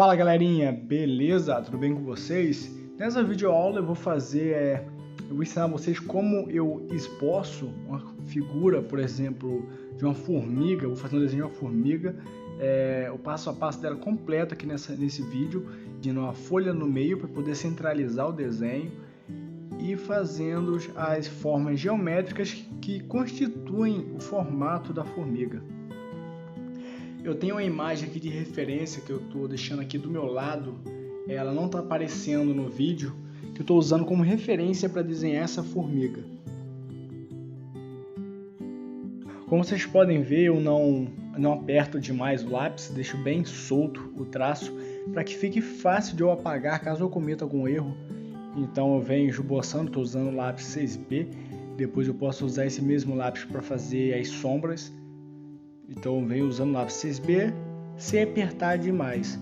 Fala galerinha, beleza? Tudo bem com vocês? Nessa videoaula eu vou ensinar vocês como eu esboço uma figura, por exemplo, de uma formiga. Vou fazer um desenho de uma formiga, o passo a passo dela completo aqui nesse vídeo, de uma folha no meio para poder centralizar o desenho e fazendo as formas geométricas que constituem o formato da formiga. Eu tenho uma imagem aqui de referência que eu estou deixando aqui do meu lado, ela não está aparecendo no vídeo, que eu estou usando como referência para desenhar essa formiga. Como vocês podem ver, eu não aperto demais o lápis, deixo bem solto o traço para que fique fácil de eu apagar caso eu cometa algum erro. Então eu venho esboçando, estou usando o lápis 6B, depois eu posso usar esse mesmo lápis para fazer as sombras. Então eu venho usando o lápis 6B sem apertar demais.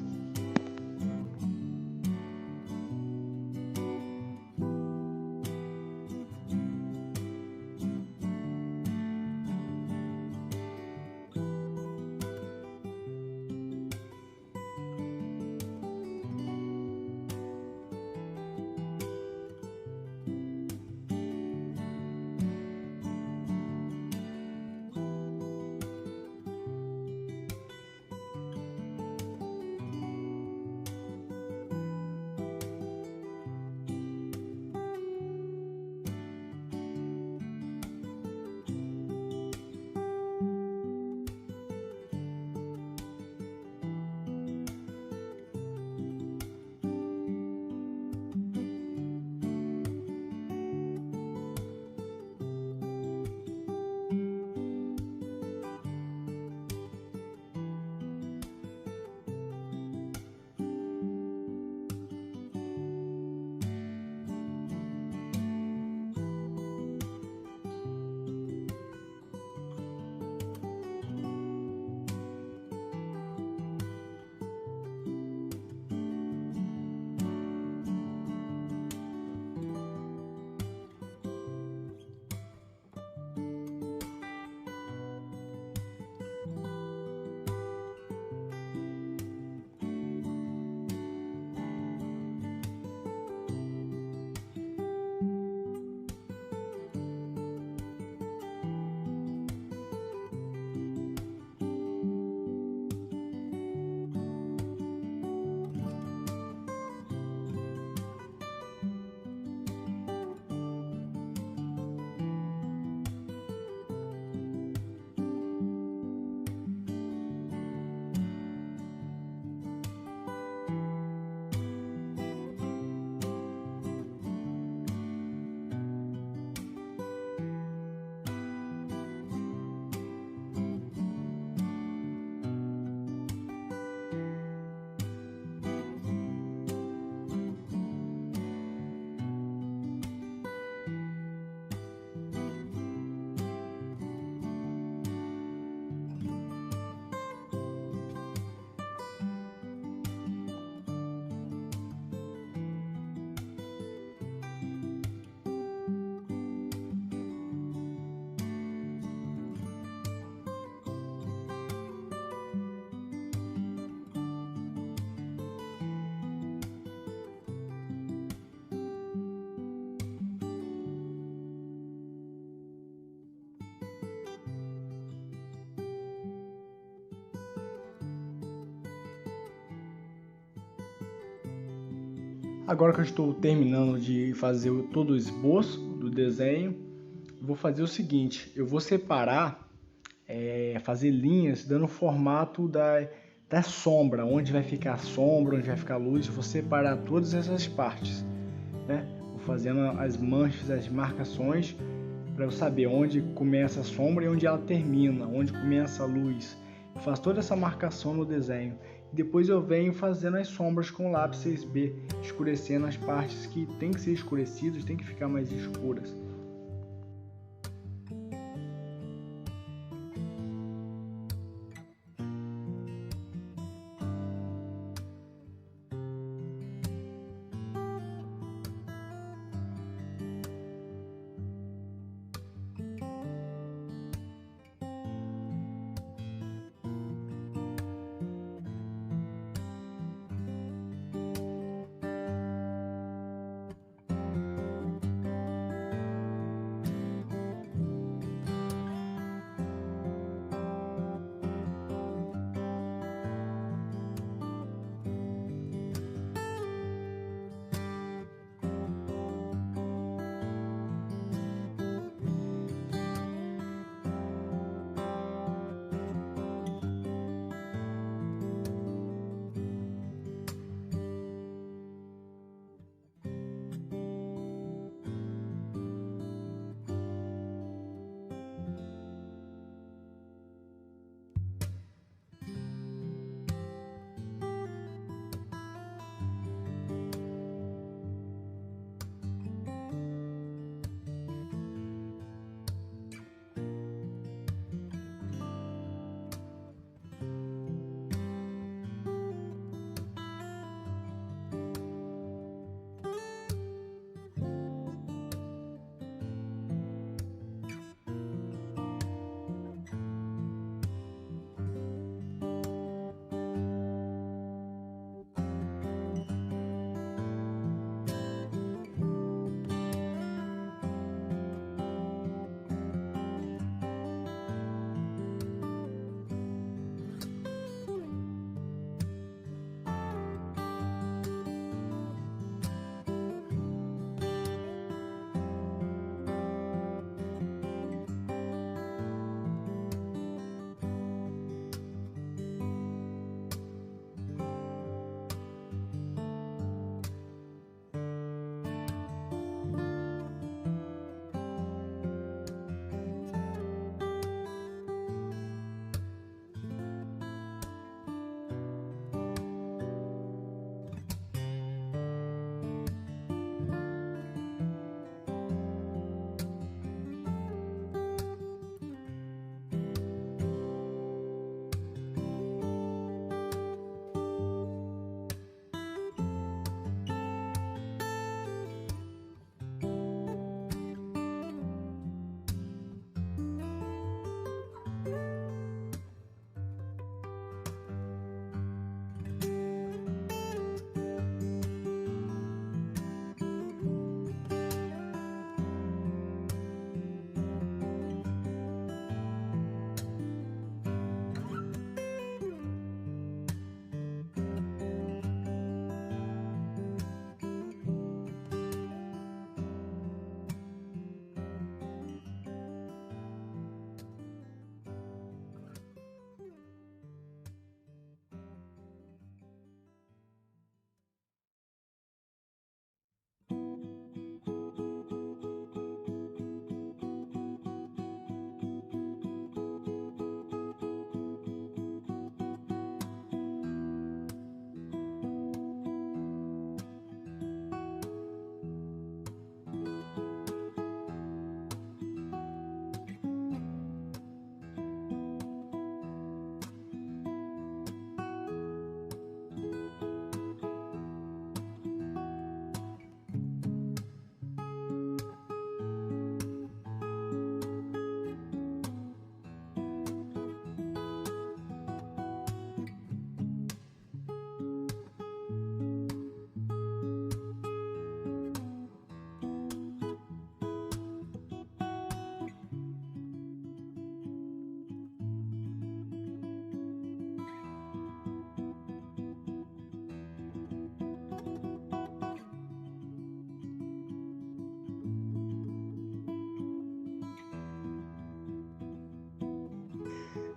Agora que eu estou terminando de fazer todo o esboço do desenho, vou fazer o seguinte: eu vou separar, fazer linhas dando o formato da sombra, onde vai ficar a sombra, onde vai ficar a luz. Eu vou separar todas essas partes, né? Vou fazendo as manchas, as marcações, para eu saber onde começa a sombra e onde ela termina, onde começa a luz. Eu faço toda essa marcação no desenho. Depois eu venho fazendo as sombras com o lápis 6B, escurecendo as partes que tem que ser escurecidas, tem que ficar mais escuras.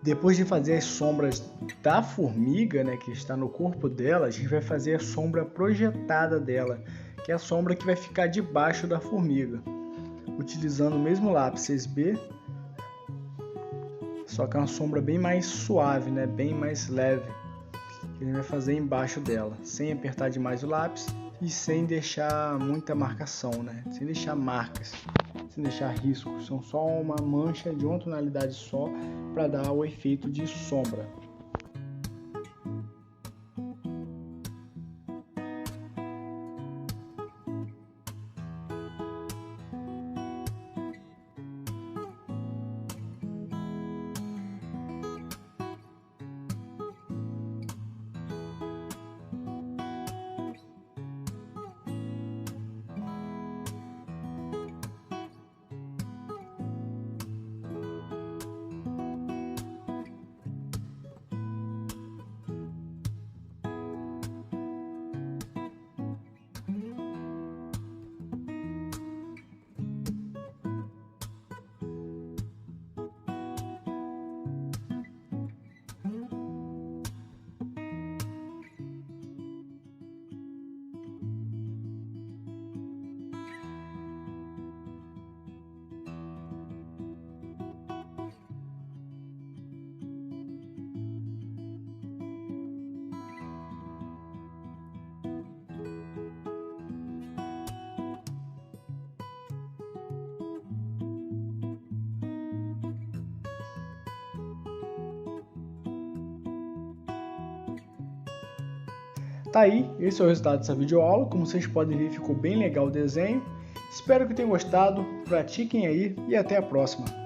Depois de fazer as sombras da formiga, né, que está no corpo dela, a gente vai fazer a sombra projetada dela, que é a sombra que vai ficar debaixo da formiga, utilizando o mesmo lápis 6B, só que é uma sombra bem mais suave, né, bem mais leve, que a gente vai fazer embaixo dela, sem apertar demais o lápis e sem deixar muita marcação, né, sem deixar marcas, sem deixar riscos, são só uma mancha de uma tonalidade só para dar o efeito de sombra. Tá aí, esse é o resultado dessa videoaula. Como vocês podem ver, ficou bem legal o desenho. Espero que tenham gostado, pratiquem aí e até a próxima.